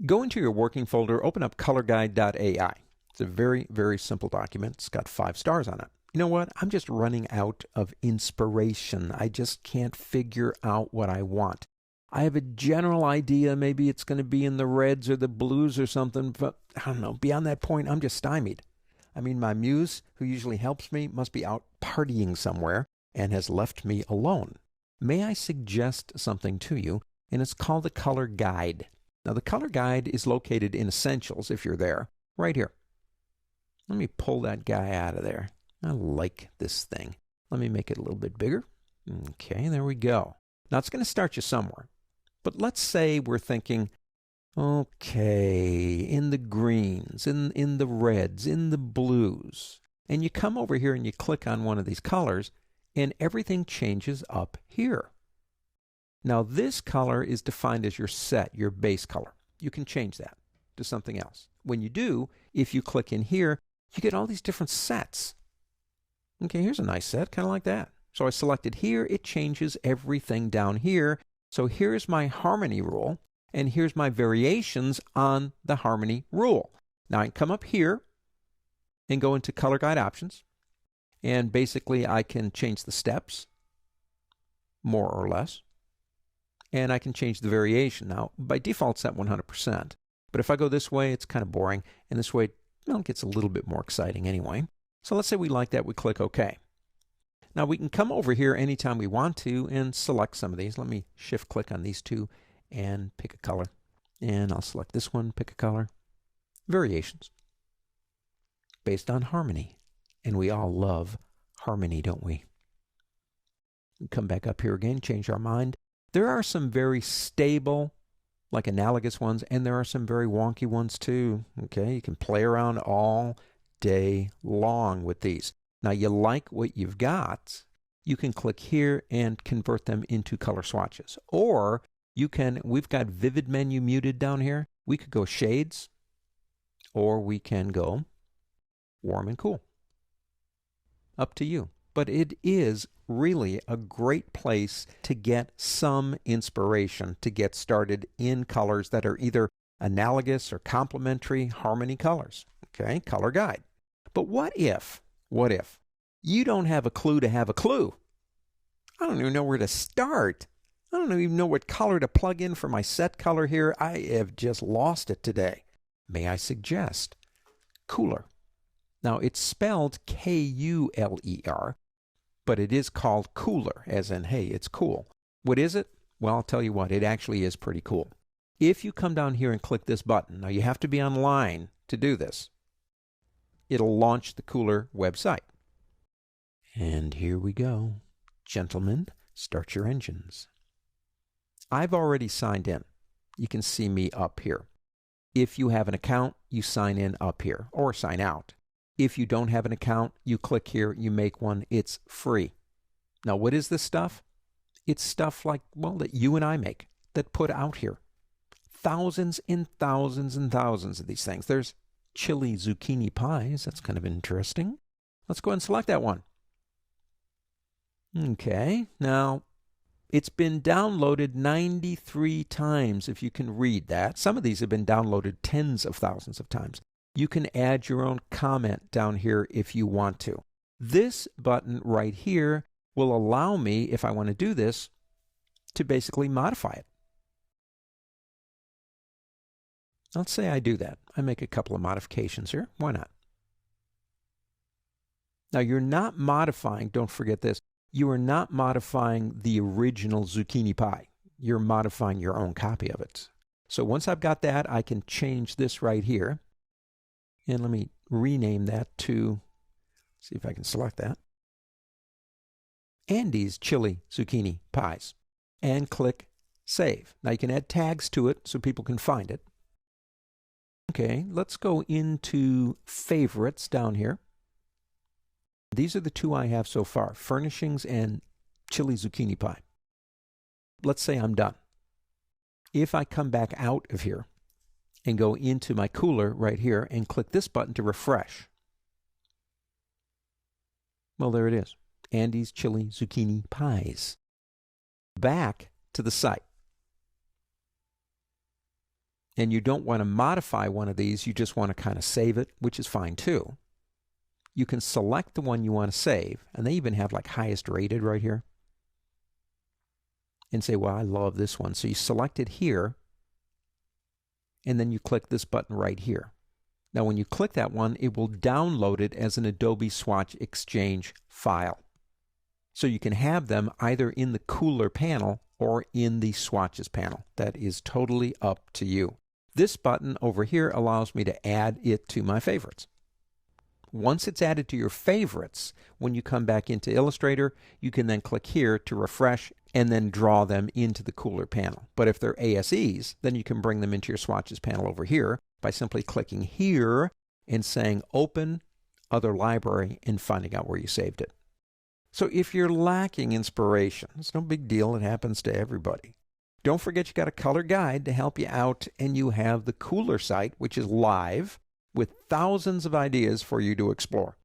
Go into your working folder, open up colorguide.ai. It's a very, very simple document. It's got 5 stars on it. You know what? I'm just running out of inspiration. I just can't figure out what I want. I have a general idea. Maybe it's going to be in the reds or the blues or something, but I don't know. Beyond that point, I'm just stymied. I mean, my muse, who usually helps me, must be out partying somewhere and has left me alone. May I suggest something to you? And it's called the Color Guide. Now, the Color Guide is located in Essentials, if you're there, right here. Let me pull that guy out of there. I like this thing. Let me make it a little bit bigger. Okay, there we go. Now, it's going to start you somewhere. But let's say we're thinking, okay, in the greens, in the reds, in the blues. And you come over here and you click on one of these colors, and everything changes up here. Now, this color is defined as your set, your base color. You can change that to something else. When you do, if you click in here, you get all these different sets. Okay, here's a nice set, kind of like that. So I selected here, it changes everything down here. So here's my harmony rule, and here's my variations on the harmony rule. Now I can come up here and go into Color Guide Options, and basically I can change the steps, more or less, and I can change the variation. Now, by default, it's at 100%, but if I go this way, it's kind of boring, and this way, well, it gets a little bit more exciting anyway. So let's say we like that, we click OK. Now we can come over here anytime we want to and select some of these. Let me shift click on these two and pick a color. And I'll select this one, pick a color. Variations. Based on harmony. And we all love harmony, don't we? Come back up here again, change our mind. There are some very stable, like analogous ones, and there are some very wonky ones too. Okay, you can play around all day long with these. Now, you like what you've got, you can click here and convert them into color swatches. Or you can, we've got vivid menu muted down here. We could go shades, or we can go warm and cool. Up to you. But it is really a great place to get some inspiration to get started in colors that are either analogous or complementary harmony colors. Okay, Color Guide. But what if you don't have a clue to have a clue? I don't even know where to start. I don't even know what color to plug in for my set color here. I have just lost it today. May I suggest Cooler? Now, it's spelled K-U-L-E-R, but it is called Cooler, as in, hey, it's cool. What is it? Well, I'll tell you what, it actually is pretty cool. If you come down here and click this button, now you have to be online to do this. It'll launch the Cooler website. And here we go. Gentlemen, start your engines. I've already signed in. You can see me up here. If you have an account, you sign in up here, or sign out. If you don't have an account, you click here, you make one. It's free. Now, what is this stuff? It's stuff like, well, that you and I make, that put out here. Thousands and thousands and thousands of these things. There's chili zucchini pies. That's kind of interesting. Let's go ahead and select that one. Okay, now it's been downloaded 93 times, if you can read that. Some of these have been downloaded tens of thousands of times. You can add your own comment down here if you want to. This button right here will allow me, if I want to do this, to basically modify it. Let's say I do that. I make a couple of modifications here. Why not? Now, you're not modifying, don't forget this, you are not modifying the original zucchini pie. You're modifying your own copy of it. So once I've got that, I can change this right here. And let me rename that to, see if I can select that, Andy's Chili Zucchini Pies. And click Save. Now you can add tags to it so people can find it. Okay, let's go into favorites down here. These are the two I have so far, furnishings and chili zucchini pie. Let's say I'm done. If I come back out of here and go into my Cooler right here and click this button to refresh, well, there it is. Andy's Chili Zucchini Pies. Back to the site. and you don't want to modify one of these, you just want to kind of save it, which is fine too, you can select the one you want to save, and they even have like highest rated right here, and say, well, I love this one. So you select it here, and then you click this button right here. Now when you click that one, it will download it as an Adobe Swatch Exchange file. So you can have them either in the Cooler panel or in the Swatches panel. That is totally up to you. This button over here allows me to add it to my favorites. Once it's added to your favorites, when you come back into Illustrator, you can then click here to refresh and then draw them into the Cooler panel. But if they're ASEs, then you can bring them into your Swatches panel over here by simply clicking here and saying Open Other Library and finding out where you saved it. So if you're lacking inspiration, it's no big deal. It happens to everybody. Don't forget you got a color guide to help you out, and you have the Cooler site, which is live with thousands of ideas for you to explore.